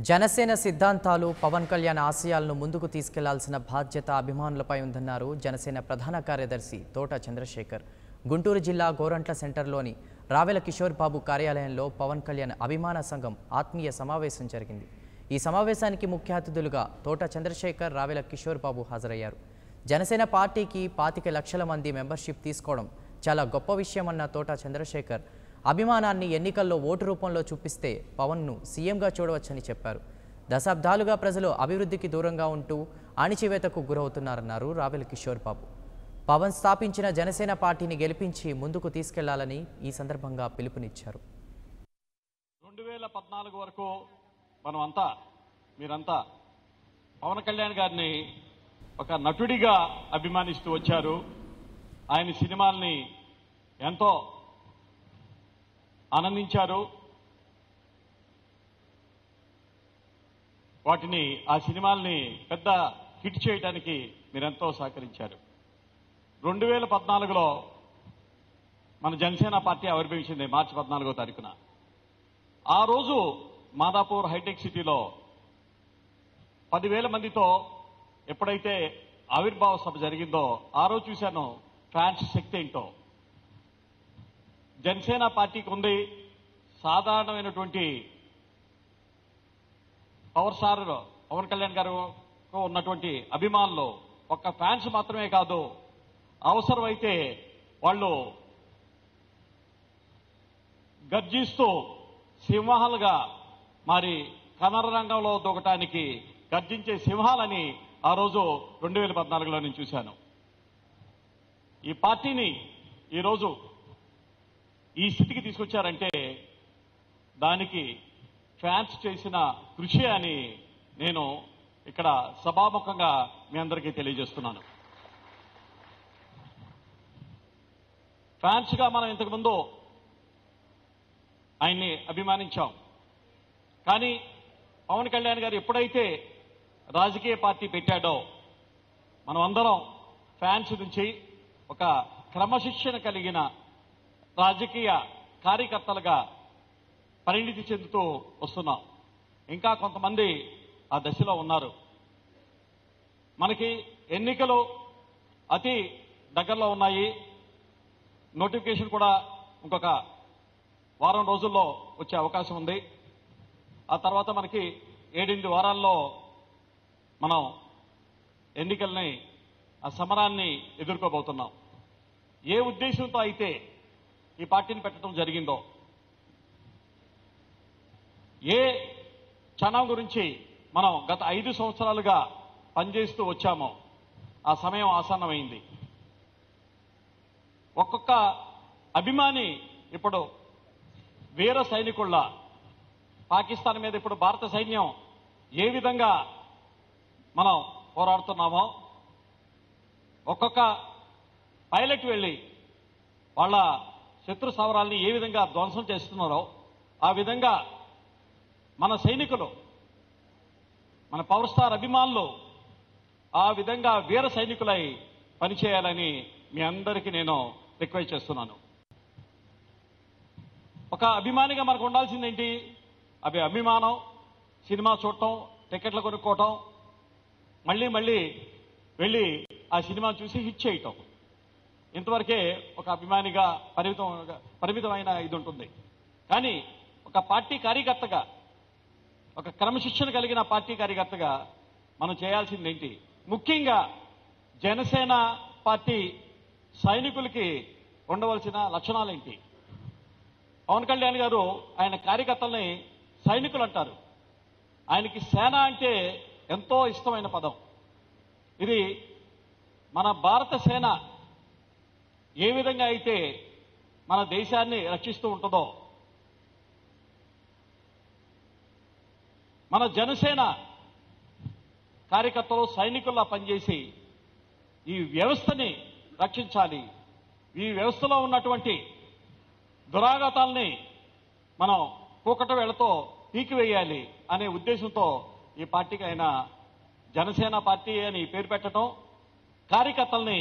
జనసేన సిద్ధాంతాలు పవన్ కళ్యాణ్ ఆశయాలను ముందుకు తీసుకెళ్లాల్సిన బాధ్యత అభిమానులపై ఉందన్నారు జనసేన ప్రధాన కార్యదర్శి తోట చంద్రశేఖర్. గుంటూరు జిల్లా గోరంట్ల సెంటర్లోని రావెల కిషోర్ బాబు కార్యాలయంలో పవన్ కళ్యాణ్ అభిమాన సంఘం ఆత్మీయ సమావేశం జరిగింది. ఈ సమావేశానికి ముఖ్య అతిథులుగా తోట చంద్రశేఖర్, రావెల కిషోర్ బాబు హాజరయ్యారు. జనసేన పార్టీకి 25 లక్షల మంది మెంబర్షిప్ తీసుకోవడం చాలా గొప్ప విషయమన్న తోట చంద్రశేఖర్, అభిమానాన్ని ఎన్నికల్లో ఓటు రూపంలో చూపిస్తే పవన్ను సీఎంగా చూడవచ్చని చెప్పారు. దశాబ్దాలుగా ప్రజలు అభివృద్ధికి దూరంగా ఉంటూ అణిచివేతకు గురవుతున్నారన్నారు రావెల కిషోర్ బాబు. పవన్ స్థాపించిన జనసేన పార్టీని గెలిపించి ముందుకు తీసుకెళ్లాలని ఈ సందర్భంగా పిలుపునిచ్చారు. 2014 వరకు మీరంతా పవన్ కళ్యాణ్ గారిని ఒక నటుడిగా అభిమానిస్తూ వచ్చారు. ఆయన సినిమాల్ని ఎంతో ఆనందించారు. ఆ సినిమాల్ని పెద్ద హిట్ చేయడానికి మీరెంతో సహకరించారు. 2014లో మన జనసేన పార్టీ ఆవిర్భవించింది మార్చి 14వ తారీఖున. ఆ రోజు మాదాపూర్ హైటెక్ సిటీలో 10,000 మందితో ఎప్పుడైతే ఆవిర్భావ సభ జరిగిందో ఆ రోజు చూశాను ఫ్యాన్స్ శక్తి ఏంటో. జనసేన పార్టీకి ఉంది సాధారణమైనటువంటి పవర్ స్టార్ పవన్ కళ్యాణ్ గారు ఉన్నటువంటి అభిమానులు ఒక్క ఫ్యాన్స్ మాత్రమే కాదు, అవసరమైతే వాళ్ళు గర్జిస్తూ సింహాలుగా మరి కన్నడ రంగంలో దూకటానికి గర్జించే సింహాలని ఆ రోజు 2014లో నేను చూశాను. ఈ పార్టీని ఈరోజు ఈ స్థితికి తీసుకొచ్చారంటే దానికి ఫ్యాన్స్ చేసిన కృషి అని నేను ఇక్కడ సభాముఖంగా మీ అందరికీ తెలియజేస్తున్నాను. ఫ్యాన్స్గా మనం ఇంతకుముందు ఆయన్ని అభిమానించాం. కానీ పవన్ కళ్యాణ్ గారు ఎప్పుడైతే రాజకీయ పార్టీ పెట్టాడో మనం అందరం ఫ్యాన్స్ నుంచి ఒక క్రమశిక్షణ కలిగిన రాజకీయ కార్యకర్తలుగా పరిణితి చెందుతూ వస్తున్నాం. ఇంకా కొంతమంది ఆ దశలో ఉన్నారు. మనకి ఎన్నికలు అతి దగ్గరలో ఉన్నాయి. నోటిఫికేషన్ కూడా ఇంకొక వారం రోజుల్లో వచ్చే అవకాశం ఉంది. ఆ తర్వాత మనకి 7-8 వారాల్లో మనం ఎన్నికల్ని ఆ సమరాన్ని ఎదుర్కోబోతున్నాం. ఏ ఉద్దేశంతో అయితే ఈ పార్టీని పెట్టడం జరిగిందో, ఏ క్షణం గురించి మనం గత 5 సంవత్సరాలుగా పనిచేస్తూ వచ్చామో ఆ సమయం ఆసన్నమైంది. ఒక్కొక్క అభిమాని ఇప్పుడు వీర సైనికుళ్ళ పాకిస్తాన్ మీద ఇప్పుడు భారత సైన్యం ఏ విధంగా మనం పోరాడుతున్నామో, ఒక్కొక్క పైలట్ వెళ్ళి వాళ్ళ శత్రు స్థావరాల్ని ఏ విధంగా ధ్వంసం చేస్తున్నారో ఆ విధంగా మన సైనికులు, మన పవర్ స్టార్ అభిమానులు ఆ విధంగా వీర సైనికులై పనిచేయాలని మీ అందరికీ నేను రిక్వెస్ట్ చేస్తున్నాను. ఒక అభిమానిగా మనకు ఉండాల్సిందేంటి? అభిమానం, సినిమా చూడటం, టికెట్లు కొనుక్కోవటం, మళ్ళీ వెళ్ళి ఆ సినిమా చూసి హిట్ చేయటం, ఇంతవరకే ఒక అభిమానిగా పరిమితమైన ఇది ఉంటుంది. కానీ ఒక పార్టీ కార్యకర్తగా, ఒక క్రమశిక్షణ కలిగిన పార్టీ కార్యకర్తగా మనం చేయాల్సిందేంటి? ముఖ్యంగా జనసేన పార్టీ సైనికులకి ఉండవలసిన లక్షణాలేంటి? పవన్ కళ్యాణ్ గారు ఆయన కార్యకర్తల్ని సైనికులు అంటారు. ఆయనకి సేన అంటే ఎంతో ఇష్టమైన పదం. ఇది మన భారత సేన ఏ విధంగా అయితే మన దేశాన్ని రక్షిస్తూ ఉంటుందో, మన జనసేన కార్యకర్తలు సైనికుల్లా పనిచేసి ఈ వ్యవస్థని రక్షించాలి, ఈ వ్యవస్థలో ఉన్నటువంటి దురాఘాతాలని మనం కూకట వేళ్లతో పీకివేయాలి అనే ఉద్దేశంతో ఈ పార్టీకి ఆయన జనసేన పార్టీ అని పేరు పెట్టడం, కార్యకర్తల్ని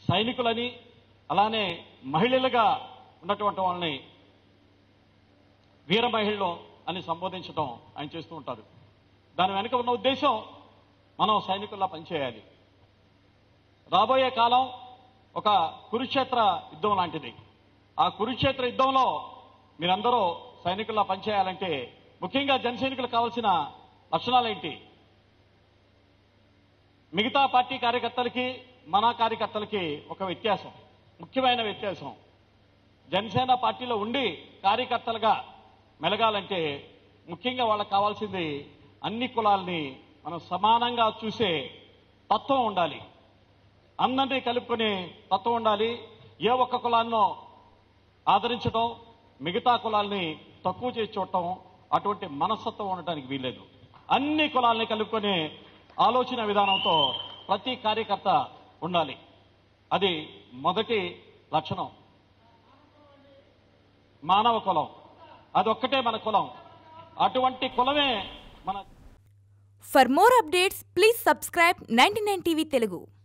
సైనికులని, అలానే మహిళలుగా ఉన్నటువంటి వాళ్ళని వీర మహిళలు అని సంబోధించడం ఆయన చేస్తూ ఉంటారు. దాని వెనుక ఉన్న ఉద్దేశం మనం సైనికుల్లా పనిచేయాలి. రాబోయే కాలం ఒక కురుక్షేత్ర యుద్ధం లాంటిది. ఆ కురుక్షేత్ర యుద్ధంలో మీరందరూ సైనికుల్లా పనిచేయాలంటే ముఖ్యంగా జన సైనికులకు కావాల్సిన లక్షణాలేంటి? మిగతా పార్టీ కార్యకర్తలకి మన కార్యకర్తలకి ఒక వ్యత్యాసం, ముఖ్యమైన వ్యత్యాసం. జనసేన పార్టీలో ఉండి కార్యకర్తలుగా మెలగాలంటే ముఖ్యంగా వాళ్ళకి కావాల్సింది అన్ని కులాల్ని మనం సమానంగా చూసే తత్వం ఉండాలి. అందరినీ కలుపుకునే తత్వం ఉండాలి. ఏ ఒక్క కులాన్నో ఆదరించడం, మిగతా కులాల్ని తక్కువ చేసి చూడటం, అటువంటి మనస్తత్వం ఉండటానికి వీల్లేదు. అన్ని కులాల్ని కలుపుకునే ఆలోచన విధానంతో ప్రతి కార్యకర్త ఉండాలి. అది మొదటి లక్షణం. మానవ కులం అదొక్కటే మన కులం. అటువంటి కులమే మన. For more updates, please subscribe 99 TV Telugu.